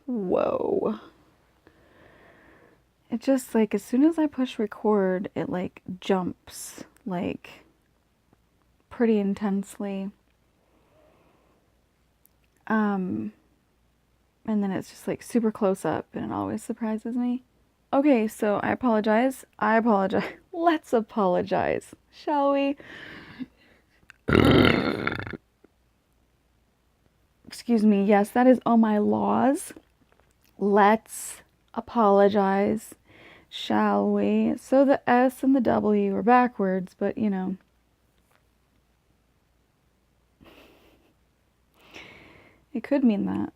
Whoa. It just like as soon as I push record, it like jumps like pretty intensely. And then it's just like super close up and it always surprises me. Okay, so I apologize. I apologize. Let's apologize, shall we? Excuse me. Yes, that is on my laws. Let's apologize, shall we? So the S and the W are backwards, but you know. It could mean that.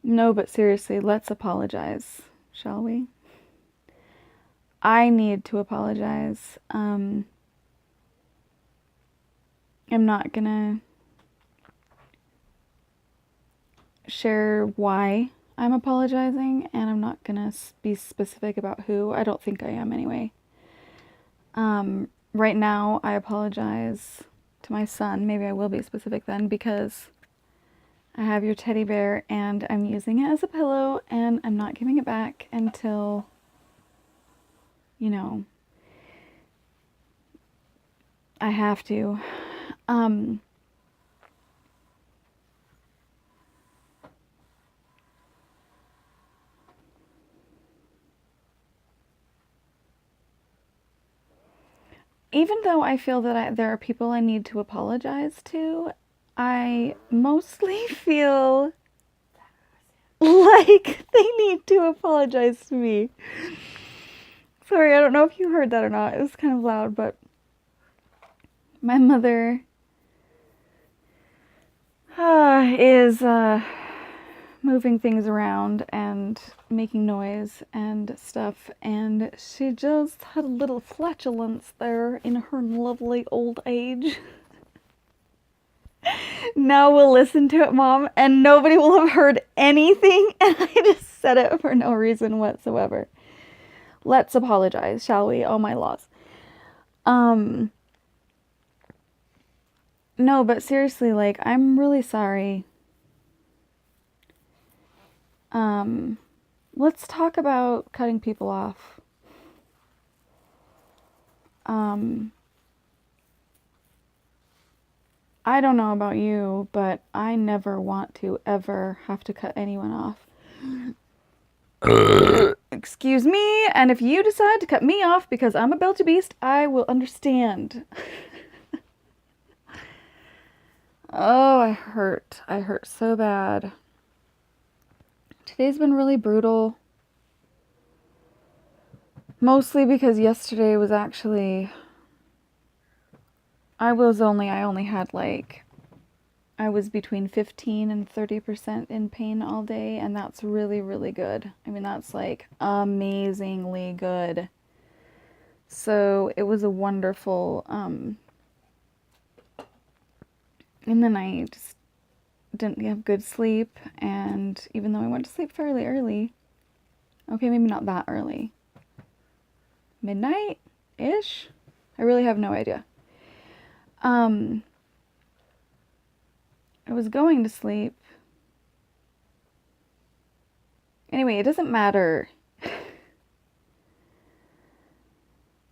No, but seriously, let's apologize, shall we? I need to apologize. I'm not gonna share why I'm apologizing, and I'm not gonna be specific about who. I don't think I am anyway. Right now, I apologize to my son. Maybe I will be specific then, because I have your teddy bear and I'm using it as a pillow, and I'm not giving it back until, you know, I have to. Even though I feel that there are people I need to apologize to, I mostly feel like they need to apologize to me. Sorry, I don't know if you heard that or not. It was kind of loud, but my mother is moving things around and making noise and stuff, and she just had a little flatulence there in her lovely old age. Now we'll listen to it, Mom, and nobody will have heard anything, and I just said it for no reason whatsoever. Let's apologize, shall we? Oh, my laws. No, but seriously, like, I'm really sorry. Let's talk about cutting people off. I don't know about you, but I never want to ever have to cut anyone off. Excuse me, and if you decide to cut me off because I'm a belty beast, I will understand. Oh, I hurt. I hurt so bad. Today's been really brutal. Mostly because yesterday was actually... I only had like... I was between 15 and 30% in pain all day, and that's really, really good. I mean, that's like amazingly good. So it was a wonderful... And then I just didn't have good sleep, and even though I went to sleep fairly early, okay, maybe not that early, midnight-ish? I really have no idea. I was going to sleep. Anyway, it doesn't matter.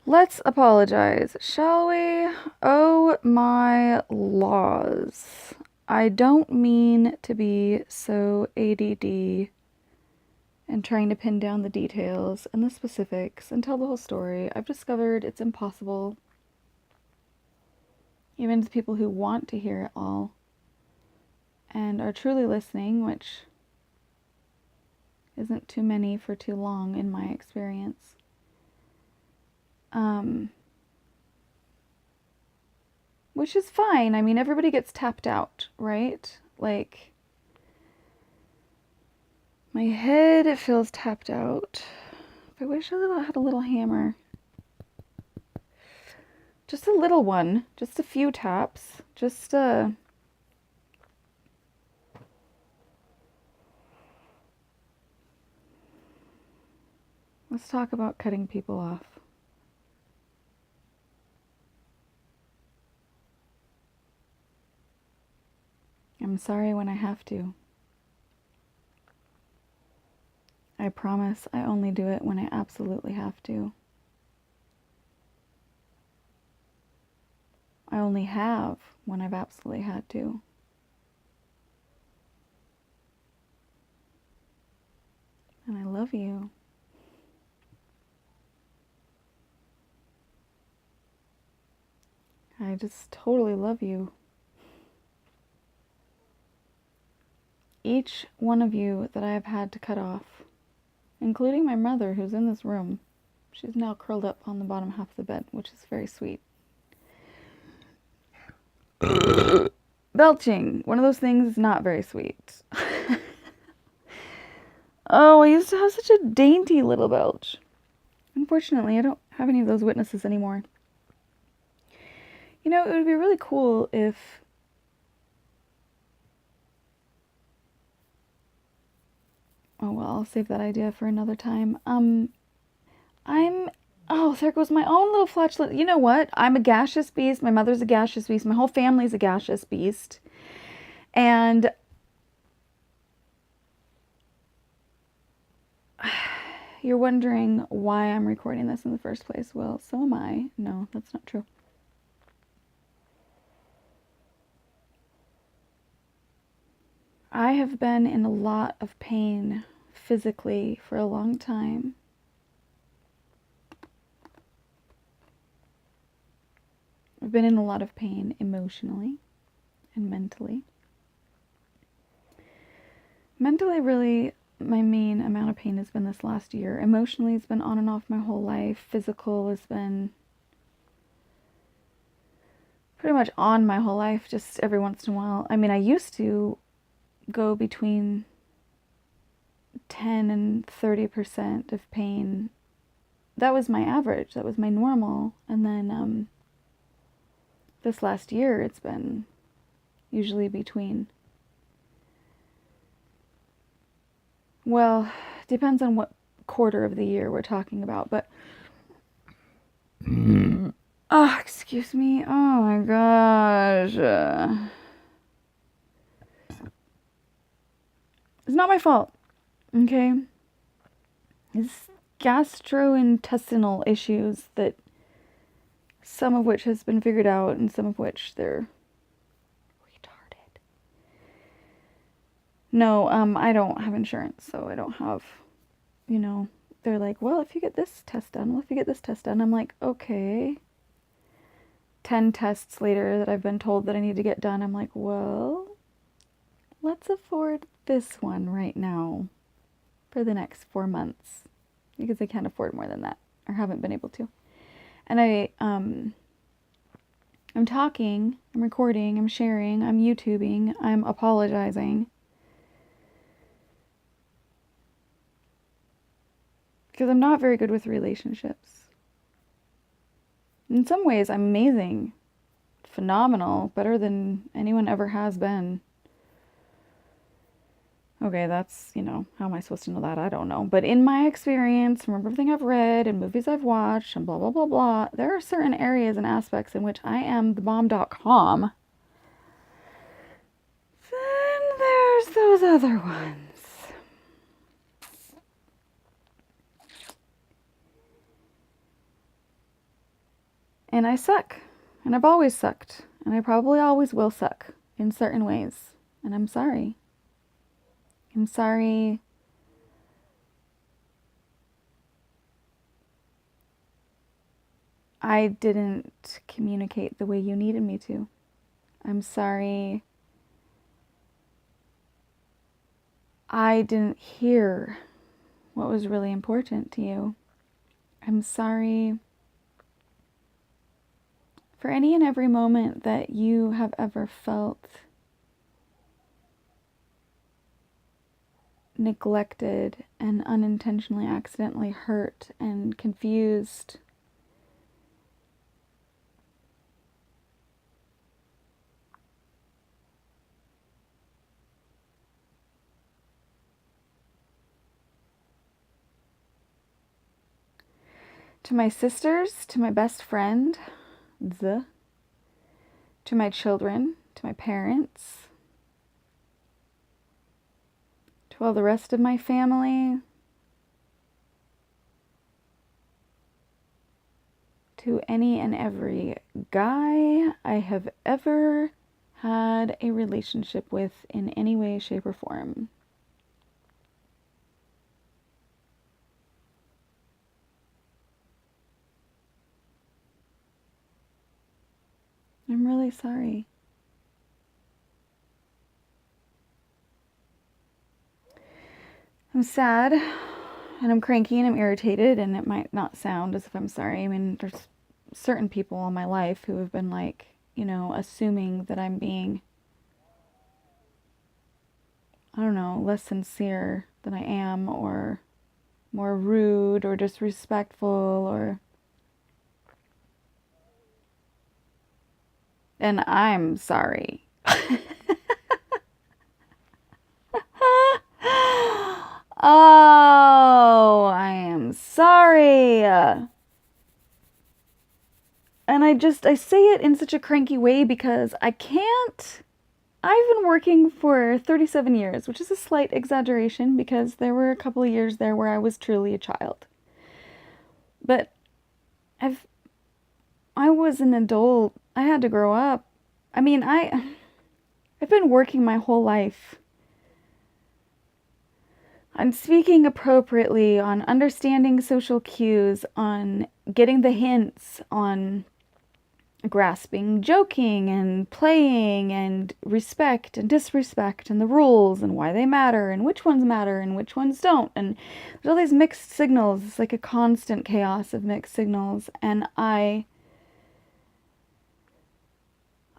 Let's apologize, shall we? Oh my laws. I don't mean to be so ADD and trying to pin down the details and the specifics and tell the whole story. I've discovered it's impossible. Even to people who want to hear it all and are truly listening, which isn't too many for too long in my experience. Which is fine. I mean, everybody gets tapped out, right? Like, my head, it feels tapped out. I wish I had a little hammer. Just a little one. Just a few taps. Just, let's talk about cutting people off. I'm sorry when I have to. I promise I only do it when I absolutely have to. I only have when I've absolutely had to. And I love you. I just totally love you. Each one of you that I have had to cut off, including my mother who's in this room. She's now curled up on the bottom half of the bed, which is very sweet. Belching. One of those things is not very sweet. Oh, I used to have such a dainty little belch. Unfortunately, I don't have any of those witnesses anymore. You know, it would be really cool if... Oh, well, I'll save that idea for another time. Oh, there goes my own little flatulence. You know what? I'm a gaseous beast. My mother's a gaseous beast. My whole family's a gaseous beast. And you're wondering why I'm recording this in the first place. Well, so am I. No, that's not true. I have been in a lot of pain physically for a long time. I've been in a lot of pain emotionally and mentally. Mentally, really, my main amount of pain has been this last year. Emotionally, it's been on and off my whole life. Physical has been pretty much on my whole life, just every once in a while. I mean, I used to go between 10 and 30% of pain. That was my average. That was my normal. And then this last year, it's been usually between... Well, depends on what quarter of the year we're talking about, but... Oh, excuse me. Oh my gosh. It's not my fault, okay? It's gastrointestinal issues that some of which has been figured out and some of which they're retarded. No, I don't have insurance, so I don't have, you know, they're like, well, if you get this test done, well, if you get this test done, I'm like, okay. 10 tests later that I've been told that I need to get done, I'm like, well, let's afford this one right now for the next 4 months because I can't afford more than that or haven't been able to. And I'm talking, I'm recording, I'm sharing, I'm YouTubing, I'm apologizing because I'm not very good with relationships. In some ways, I'm amazing, phenomenal, better than anyone ever has been. Okay, that's, you know, how am I supposed to know that? I don't know. But in my experience, from everything I've read and movies I've watched and blah, blah, blah, blah, there are certain areas and aspects in which I am the bomb.com. Then there's those other ones. And I suck. And I've always sucked. And I probably always will suck in certain ways. And I'm sorry. I'm sorry. I didn't communicate the way you needed me to. I'm sorry. I didn't hear what was really important to you. I'm sorry for any and every moment that you have ever felt neglected and unintentionally, accidentally hurt and confused. To my sisters, to my best friend, to my children, to my parents, To all the rest of my family, to any and every guy I have ever had a relationship with in any way, shape, or form. I'm really sorry. I'm sad, and I'm cranky, and I'm irritated, and it might not sound as if I'm sorry. I mean, there's certain people in my life who have been like, assuming that I'm being, I don't know, less sincere than I am, or more rude, or disrespectful, or... And I'm sorry. Oh, I am sorry. And I say it in such a cranky way because I can't. I've been working for 37 years, which is a slight exaggeration because there were a couple of years there where I was truly a child. But I was an adult. I had to grow up. I mean, I've been working my whole life on speaking appropriately, on understanding social cues, on getting the hints, on grasping joking and playing and respect and disrespect and the rules and why they matter and which ones matter and which ones don't. And there's all these mixed signals. It's like a constant chaos of mixed signals. And I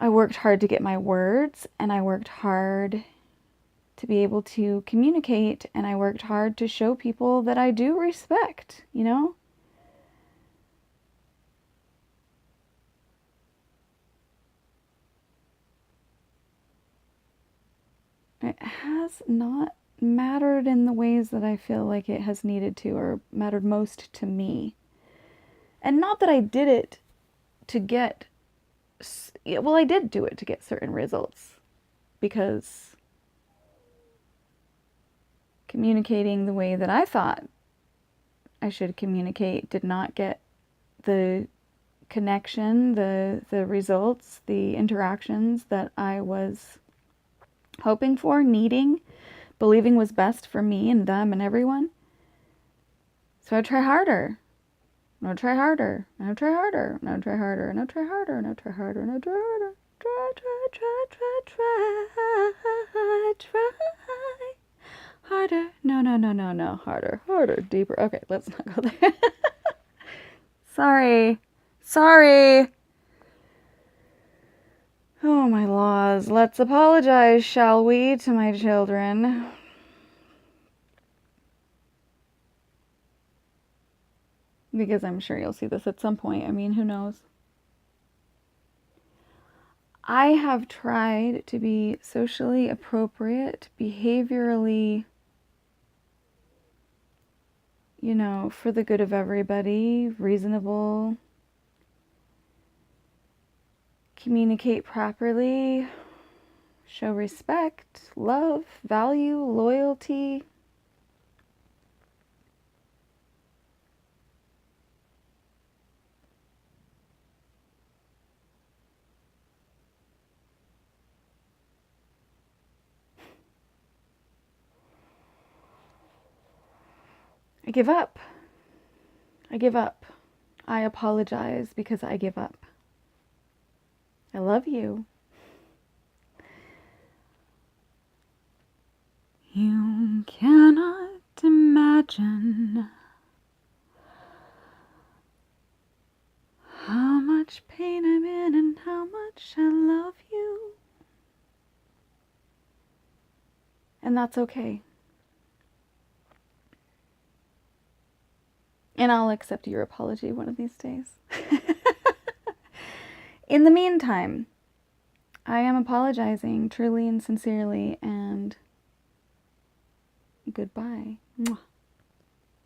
worked hard to get my words, and I worked hard to be able to communicate, and I worked hard to show people that I do respect, It has not mattered in the ways that I feel like it has needed to, or mattered most to me. And not that I did it to get, well, I did do it to get certain results, because communicating the way that I thought I should communicate did not get the connection, the results, the interactions that I was hoping for, needing, believing was best for me and them and everyone. So I try harder. And I try harder. And I try harder. And I try harder. And I try harder. And I try harder. And I try harder. Try harder. No. Harder. Deeper. Okay, let's not go there. Sorry. Oh, my laws. Let's apologize, shall we, to my children? Because I'm sure you'll see this at some point. I mean, who knows? I have tried to be socially appropriate, behaviorally, for the good of everybody, reasonable, communicate properly, show respect, love, value, loyalty. I give up. I apologize because I give up. I love you. You cannot imagine how much pain I'm in and how much I love you. And that's okay. And I'll accept your apology one of these days. In the meantime, I am apologizing truly and sincerely, and goodbye. Mwah.